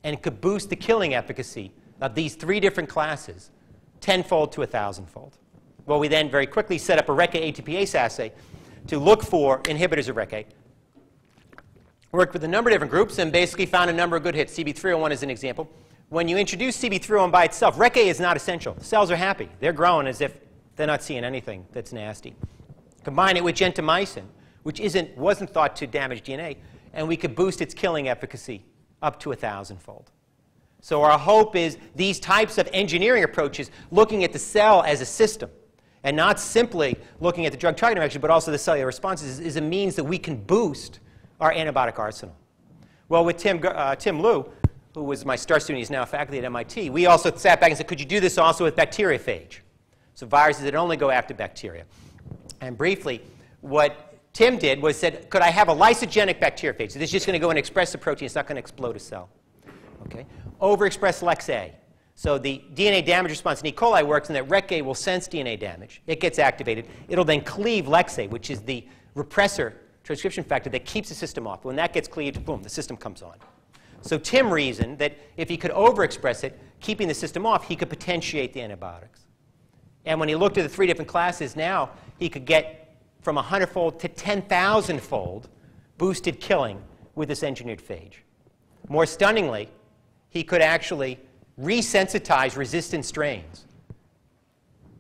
and it could boost the killing efficacy of these three different classes 10-fold to 1,000-fold. Well, we then very quickly set up a REC-A ATPase assay to look for inhibitors of REC-A. Worked with a number of different groups and basically found a number of good hits. CB301 is an example. When you introduce CB301 by itself, REC-A is not essential. The cells are happy. They're growing as if they're not seeing anything that's nasty. Combine it with gentamicin, which wasn't thought to damage DNA, and we could boost its killing efficacy up to 1,000-fold. So our hope is these types of engineering approaches, looking at the cell as a system, and not simply looking at the drug-target interaction, but also the cellular responses, is a means that we can boost our antibiotic arsenal. Well, with Tim Liu, who was my star student, he's now faculty at MIT, we also sat back and said, could you do this also with bacteriophage? So viruses that only go after bacteria. And briefly, what Tim did was said, could I have a lysogenic bacteriophage? So this is just going to go and express the protein. It's not going to explode a cell. Okay? Overexpress LEX-A. So the DNA damage response in E. coli works in that REC-A will sense DNA damage. It gets activated. It'll then cleave LEX-A, which is the repressor transcription factor that keeps the system off. When that gets cleaved, boom, the system comes on. So Tim reasoned that if he could overexpress it, keeping the system off, he could potentiate the antibiotics. And when he looked at the 3 different classes now, he could get from 100-fold to 10,000-fold boosted killing with this engineered phage. More stunningly, he could actually resensitize resistant strains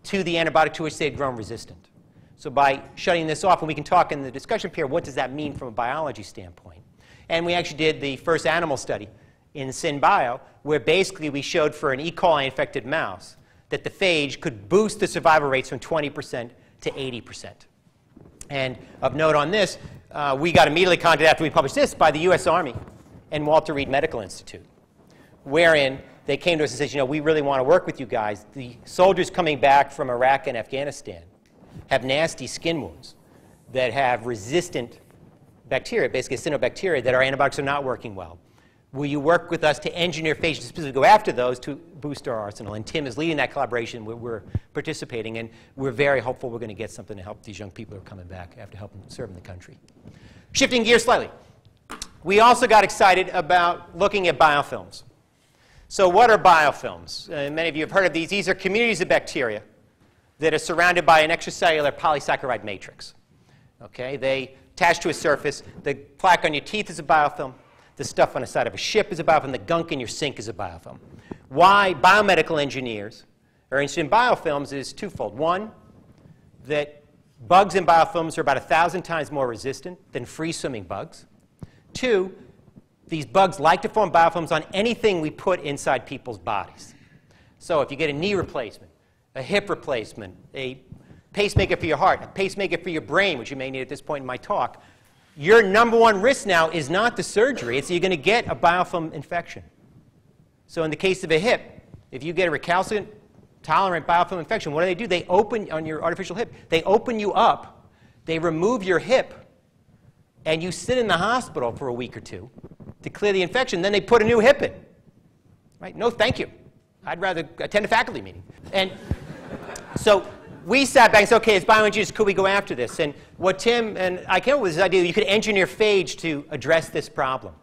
to the antibiotic to which they had grown resistant. So by shutting this off, and we can talk in the discussion period, what does that mean from a biology standpoint? And we actually did the first animal study in SynBio, where basically we showed for an E. coli-infected mouse that the phage could boost the survival rates from 20% to 80%. And of note on this, we got immediately contacted after we published this by the U.S. Army and Walter Reed Medical Institute, wherein they came to us and said, you know, we really want to work with you guys. The soldiers coming back from Iraq and Afghanistan have nasty skin wounds that have resistant bacteria, basically cyanobacteria, that our antibiotics are not working well. Will you work with us to engineer phages to specifically go after those to boost our arsenal? And Tim is leading that collaboration. We're participating, and we're very hopeful we're going to get something to help these young people who are coming back after helping serving the country. Shifting gears slightly, we also got excited about looking at biofilms. So what are biofilms? Many of you have heard of these. These are communities of bacteria that are surrounded by an extracellular polysaccharide matrix. Okay? They attach to a surface. The plaque on your teeth is a biofilm. The stuff on the side of a ship is a biofilm. The gunk in your sink is a biofilm. Why biomedical engineers are interested in biofilms is twofold. One, that bugs in biofilms are about 1,000 times more resistant than free-swimming bugs. Two, these bugs like to form biofilms on anything we put inside people's bodies. So if you get a knee replacement, a hip replacement, a pacemaker for your heart, a pacemaker for your brain, which you may need at this point in my talk, your number one risk now is not the surgery. It's that you're going to get a biofilm infection. So in the case of a hip, if you get a recalcitrant, tolerant biofilm infection, what do? They open on your artificial hip. They open you up. They remove your hip. And you sit in the hospital for a week or two to clear the infection. Then they put a new hip in. Right? No, thank you. I'd rather attend a faculty meeting. And so we sat back and said, okay, as bioengineers, could we go after this? And what Tim and I came up with this idea that you could engineer phage to address this problem.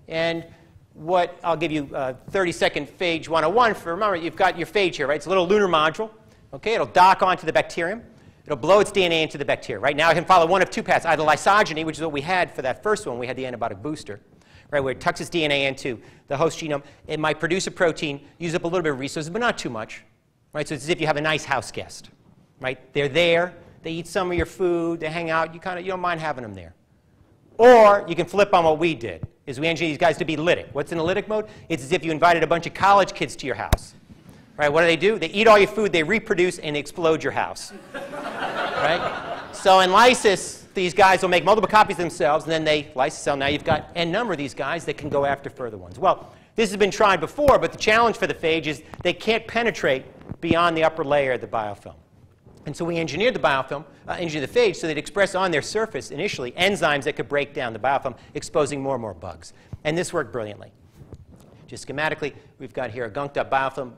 And what I'll give you a 30-second phage 101. Remember, you've got your phage here, right? It's a little lunar module. Okay, it'll dock onto the bacterium. It'll blow its DNA into the bacteria. Right now, it can follow one of two paths, either lysogeny, which is what we had for that first one. We had the antibiotic booster, right, where it tucks its DNA into the host genome. It might produce a protein, use up a little bit of resources, but not too much. Right? So it's as if you have a nice house guest. Right? They're there. They eat some of your food. They hang out. You don't mind having them there. Or you can flip on what we did, is we engineered these guys to be lytic. What's in a lytic mode? It's as if you invited a bunch of college kids to your house. Right? What do? They eat all your food, they reproduce, and they explode your house. Right? So in lysis, these guys will make multiple copies of themselves, and then they lysis cell. Now you've got n number of these guys that can go after further ones. Well, this has been tried before, but the challenge for the phage is they can't penetrate beyond the upper layer of the biofilm. And so we engineered the biofilm, engineered the phage, so they'd express on their surface initially enzymes that could break down the biofilm, exposing more and more bugs. And this worked brilliantly. Just schematically, we've got here a gunked up biofilm,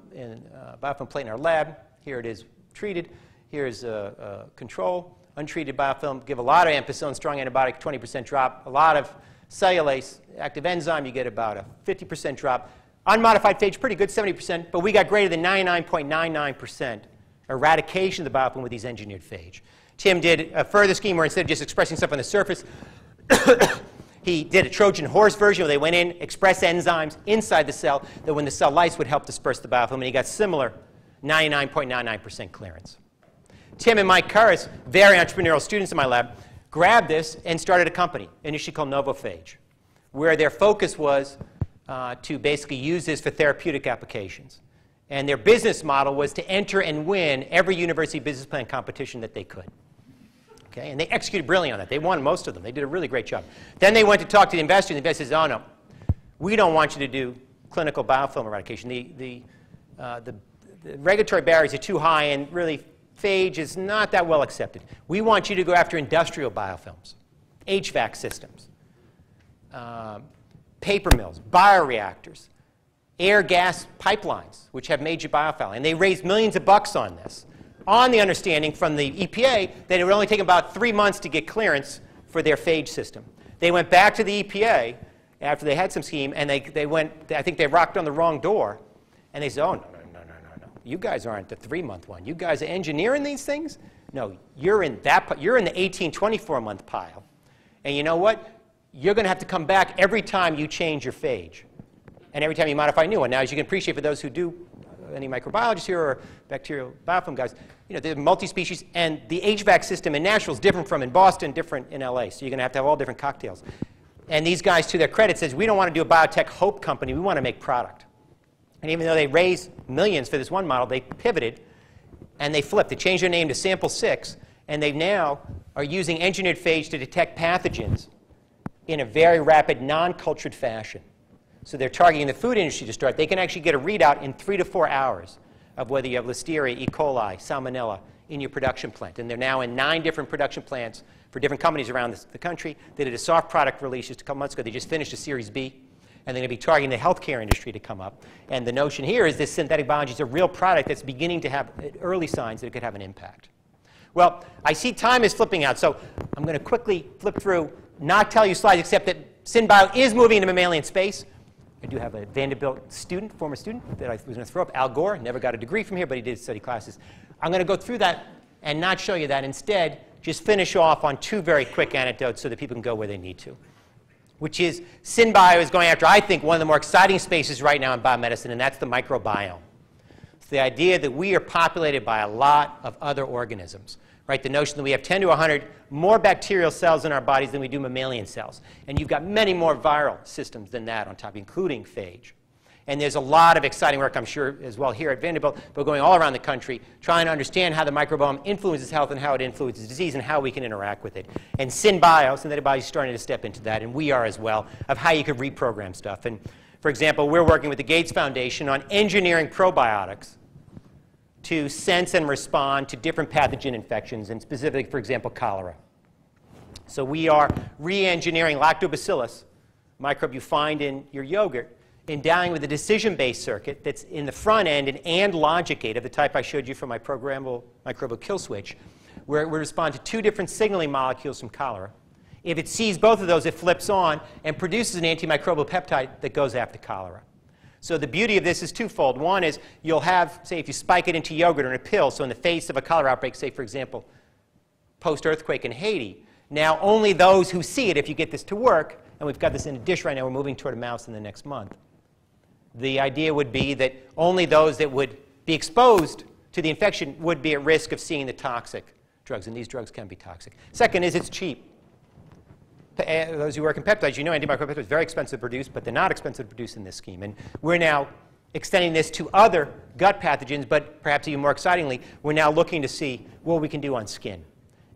biofilm plate in our lab. Here it is treated. Here's a control, untreated biofilm. Give a lot of ampicillin, strong antibiotic, 20% drop. A lot of cellulase, active enzyme, you get about a 50% drop. Unmodified phage, pretty good, 70%. But we got greater than 99.99% eradication of the biofilm with these engineered phage. Tim did a further scheme where instead of just expressing stuff on the surface, he did a Trojan horse version where they went in, expressed enzymes inside the cell that when the cell lyses would help disperse the biofilm, and he got similar 99.99% clearance. Tim and Mike Curris, very entrepreneurial students in my lab, grabbed this and started a company, initially called Novophage, where their focus was to basically use this for therapeutic applications. And their business model was to enter and win every university business plan competition that they could. Okay? And they executed brilliantly on that. They won most of them. They did a really great job. Then they went to talk to the investors. The investor says, oh, no, we don't want you to do clinical biofilm eradication. The regulatory barriers are too high, and really, phage is not that well accepted. We want you to go after industrial biofilms, HVAC systems, paper mills, bioreactors, air gas pipelines, which have major biofouling. And they raised millions of bucks on this, on the understanding from the EPA that it would only take about 3 months to get clearance for their phage system. They went back to the EPA after they had some scheme, and they went, I think they rocked on the wrong door, and they said, oh, no. You guys aren't the 3-month one. You guys are engineering these things? No, you're in you're in the 18, 24-month pile. And you know what? You're going to have to come back every time you change your phage, and every time you modify a new one. Now, as you can appreciate, for those who do, any microbiologists here or bacterial biofilm guys, they're multi-species, and the HVAC system in Nashville is different from in Boston, different in LA. So you're going to have all different cocktails. And these guys, to their credit, says, we don't want to do a biotech hope company. We want to make product. And even though they raised millions for this one model, they pivoted and they flipped. They changed their name to Sample 6, and they now are using engineered phage to detect pathogens in a very rapid, non-cultured fashion. So they're targeting the food industry to start. They can actually get a readout in 3 to 4 hours of whether you have Listeria, E. coli, Salmonella in your production plant. And they're now in 9 different production plants for different companies around the country. They did a soft product release just a couple months ago. They just finished a Series B. And they're going to be targeting the healthcare industry to come up. And the notion here is this synthetic biology is a real product that's beginning to have early signs that it could have an impact. Well, I see time is flipping out, so I'm going to quickly flip through, not tell you slides, except that SynBio is moving into mammalian space. I do have a Vanderbilt student, former student, that I was going to throw up, Al Gore. Never got a degree from here, but he did study classes. I'm going to go through that and not show you that. Instead, just finish off on 2 very quick anecdotes so that people can go where they need to, which is SynBio is going after, I think, one of the more exciting spaces right now in biomedicine, and that's the microbiome. It's the idea that we are populated by a lot of other organisms, right? The notion that we have 10 to 100 more bacterial cells in our bodies than we do mammalian cells. And you've got many more viral systems than that on top, including phage. And there's a lot of exciting work, I'm sure, as well here at Vanderbilt, but going all around the country, trying to understand how the microbiome influences health and how it influences disease and how we can interact with it. And SynBio, synthetic biology, is starting to step into that, and we are as well, of how you could reprogram stuff. And for example, we're working with the Gates Foundation on engineering probiotics to sense and respond to different pathogen infections, and specifically, for example, cholera. So we are re-engineering lactobacillus, microbe you find in your yogurt, endowing with a decision-based circuit that's in the front end an AND logic gate of the type I showed you from my programmable microbial kill switch, where it will respond to 2 different signaling molecules from cholera. If it sees both of those, it flips on and produces an antimicrobial peptide that goes after cholera. So the beauty of this is twofold. One is you'll have, say, if you spike it into yogurt or in a pill, so in the face of a cholera outbreak, say, for example, post-earthquake in Haiti, now only those who see it, if you get this to work, and we've got this in a dish right now, we're moving toward a mouse in the next month. The idea would be that only those that would be exposed to the infection would be at risk of seeing the toxic drugs, and these drugs can be toxic. Second is it's cheap. Those who work in peptides, you know antibacterial peptides are very expensive to produce, but they're not expensive to produce in this scheme. And we're now extending this to other gut pathogens, but perhaps even more excitingly, we're now looking to see what we can do on skin.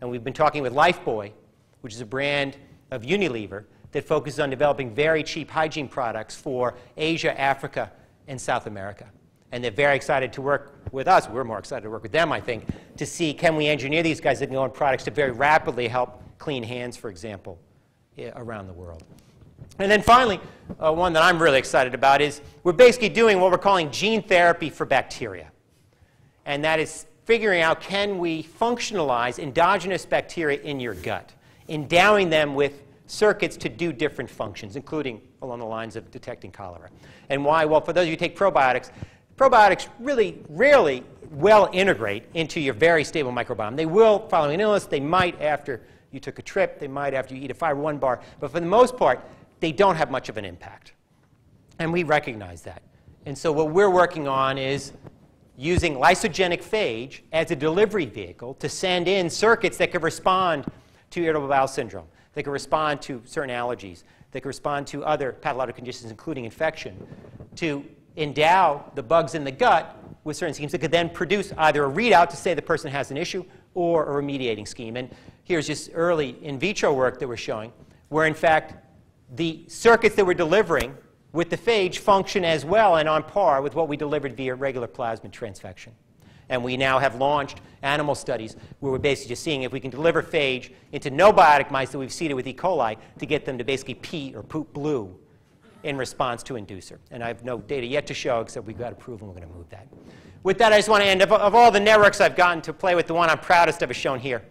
And we've been talking with Lifebuoy, which is a brand of Unilever, that focuses on developing very cheap hygiene products for Asia, Africa, and South America. And they're very excited to work with us. We're more excited to work with them, I think, to see can we engineer these guys that can go on products to very rapidly help clean hands, for example, around the world. And then finally, one that I'm really excited about is we're basically doing what we're calling gene therapy for bacteria. And that is figuring out, can we functionalize endogenous bacteria in your gut, endowing them with circuits to do different functions, including along the lines of detecting cholera. And why? Well, for those of you who take probiotics, probiotics really rarely well integrate into your very stable microbiome. They will following an illness. They might after you took a trip. They might after you eat a Fiber One bar. But for the most part, they don't have much of an impact. And we recognize that. And so what we're working on is using lysogenic phage as a delivery vehicle to send in circuits that can respond to irritable bowel syndrome. They can respond to certain allergies. They can respond to other pathological conditions, including infection, to endow the bugs in the gut with certain schemes that could then produce either a readout to say the person has an issue or a remediating scheme. And here's just early in vitro work that we're showing, where in fact the circuits that we're delivering with the phage function as well and on par with what we delivered via regular plasmid transfection. And we now have launched animal studies where we're basically just seeing if we can deliver phage into no biotic mice that we've seeded with E. coli to get them to basically pee or poop blue in response to inducer. And I have no data yet to show, except we've got approval and we're going to move that. With that, I just want to end. Of all the networks I've gotten to play with, the one I'm proudest of is shown here.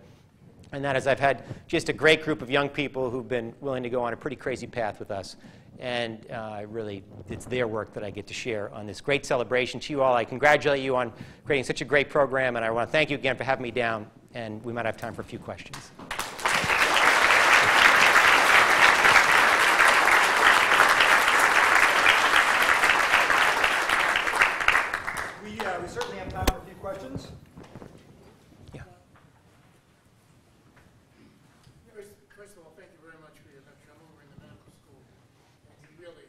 And that is I've had just a great group of young people who've been willing to go on a pretty crazy path with us. And really, it's their work that I get to share on this great celebration. To you all, I congratulate you on creating such a great program, and I want to thank you again for having me down. And we might have time for a few questions. We certainly have time for a few questions. Yeah. First of all, thank you very much for your lecture. I'm over in the medical school, and you really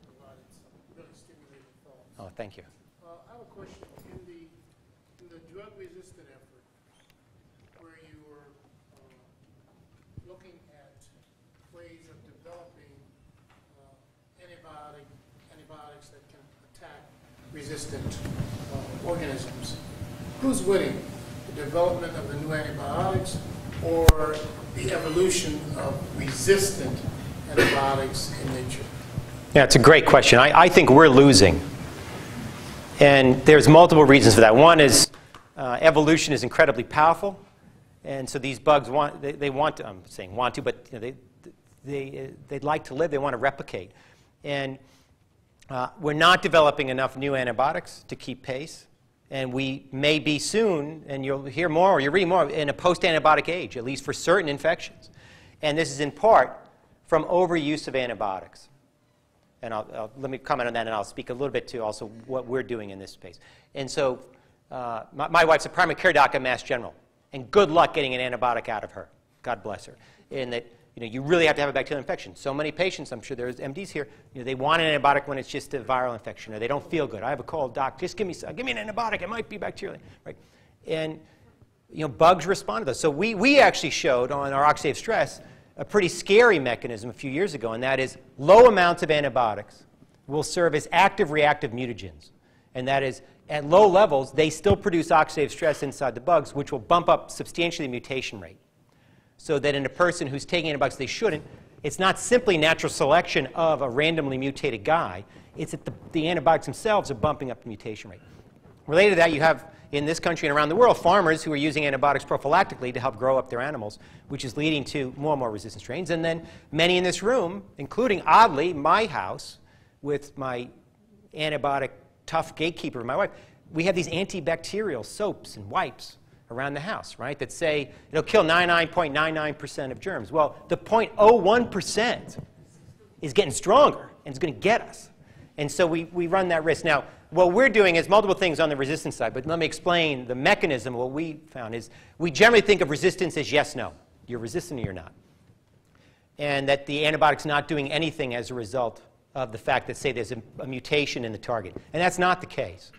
provided some really stimulating thoughts. Oh, thank you. I have a question. In the drug-resistant effort, where you were looking at ways of developing antibiotics that can attack resistant organisms, who's winning? The development of the new antibiotics or the evolution of resistant antibiotics in nature? Yeah, it's a great question. I think we're losing. And there's multiple reasons for that. One is evolution is incredibly powerful. And so these bugs they want to, I'm saying want to, but you know, they'd like to live, they want to replicate. And we're not developing enough new antibiotics to keep pace. And we may be soon, and you'll hear more or you'll read more, in a post-antibiotic age, at least for certain infections. And this is in part from overuse of antibiotics. And let me comment on that, and I'll speak a little bit to also what we're doing in this space. And so my wife's a primary care doc at Mass General. And good luck getting an antibiotic out of her. God bless her. In that, you know, you really have to have a bacterial infection. So many patients, I'm sure there's MDs here, you know, they want an antibiotic when it's just a viral infection, or they don't feel good. I have a cold, doc, just give me an antibiotic. It might be bacterial, right? And you know, bugs respond to those. So we actually showed on our oxidative stress a pretty scary mechanism a few years ago, and that is low amounts of antibiotics will serve as active reactive mutagens. And that is, at low levels, they still produce oxidative stress inside the bugs, which will bump up substantially the mutation rate. So that in a person who's taking antibiotics they shouldn't, it's not simply natural selection of a randomly mutated guy. It's that the antibiotics themselves are bumping up the mutation rate. Related to that, you have, in this country and around the world, farmers who are using antibiotics prophylactically to help grow up their animals, which is leading to more and more resistant strains. And then many in this room, including, oddly, my house, with my antibiotic tough gatekeeper, my wife, we have these antibacterial soaps and wipes around the house, right, that say it'll kill 99.99% of germs. Well, the 0.01% is getting stronger, and it's going to get us. And so we run that risk. Now, what we're doing is multiple things on the resistance side, but let me explain the mechanism. What we found is we generally think of resistance as yes, no. You're resistant or you're not. And that the antibiotic's not doing anything as a result of the fact that, say, there's a mutation in the target. And that's not the case.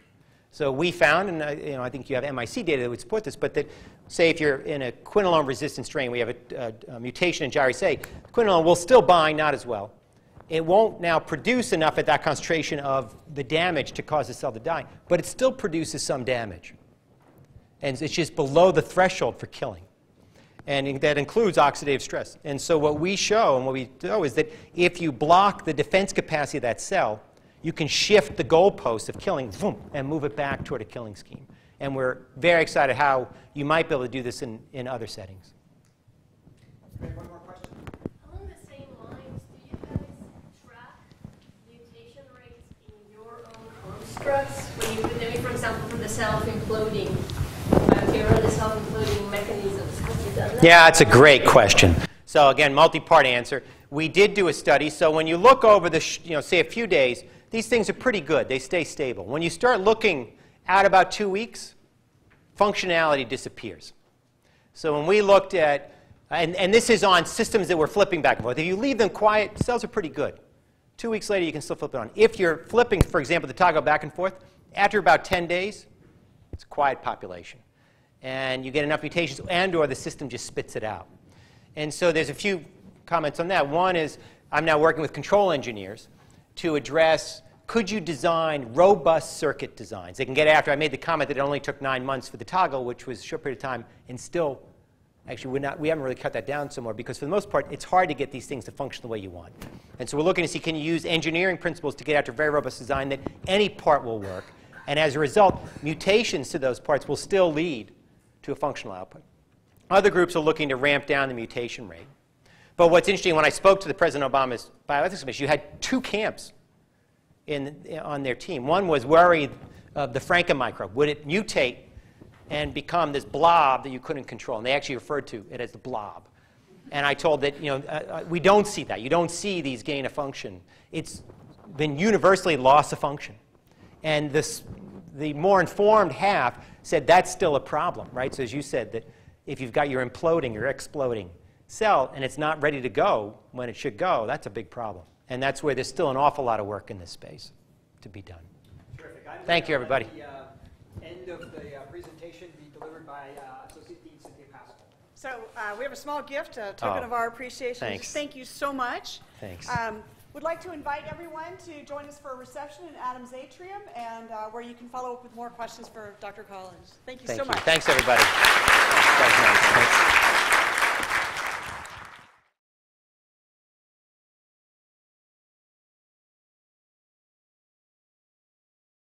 So we found, and you know, I think you have MIC data that would support this, but that, say, if you're in a quinolone-resistant strain, we have a mutation in gyrase A, quinolone will still bind, not as well. It won't now produce enough at that concentration of the damage to cause the cell to die, but it still produces some damage. And it's just below the threshold for killing. And that includes oxidative stress. And so what we show and what we know is that if you block the defense capacity of that cell, you can shift the goalpost of killing, boom, and move it back toward a killing scheme. And we're very excited how you might be able to do this in other settings. Okay, one more question. Along the same lines, do you guys track mutation rates in your own constructs? When you put them, for example, for the self-imploding bacteria, the self-imploding mechanisms, have you done that? Yeah, it's a great question. So again, multi-part answer. We did do a study. So when you look over the, say a few days, these things are pretty good. They stay stable. When you start looking out about 2 weeks, functionality disappears. So when we looked at, and this is on systems that we're flipping back and forth. If you leave them quiet, cells are pretty good. 2 weeks later, you can still flip it on. If you're flipping, for example, the toggle back and forth, after about 10 days, it's a quiet population. And you get enough mutations, and or the system just spits it out. And so there's a few comments on that. One is I'm now working with control engineers to address, could you design robust circuit designs? They can get after. I made the comment that it only took 9 months for the toggle, which was a short period of time, and still, actually, we haven't really cut that down some more, because for the most part, it's hard to get these things to function the way you want. And so we're looking to see, can you use engineering principles to get after very robust design that any part will work? And as a result, mutations to those parts will still lead to a functional output. Other groups are looking to ramp down the mutation rate. But what's interesting, when I spoke to the President Obama's Bioethics Commission, you had two camps on their team. One was worried of the Franken microbe. Would it mutate and become this blob that you couldn't control? And they actually referred to it as the blob. And I told that, we don't see that. You don't see these gain of function. It's been universally loss of function. And the more informed half said that's still a problem, right? So as you said, that if you've got your imploding, your exploding cell, and it's not ready to go when it should go, that's a big problem. And that's where there's still an awful lot of work in this space to be done. Terrific. Thank you, everybody. The end of the presentation be delivered by Associate Dean Cynthia Pascal. So we have a small gift, a token of our appreciation. Thanks. Thank you so much. Thanks. Would like to invite everyone to join us for a reception in Adams Atrium, and where you can follow up with more questions for Dr. Collins. Thank you so much. Thanks, everybody. That was nice. Thanks.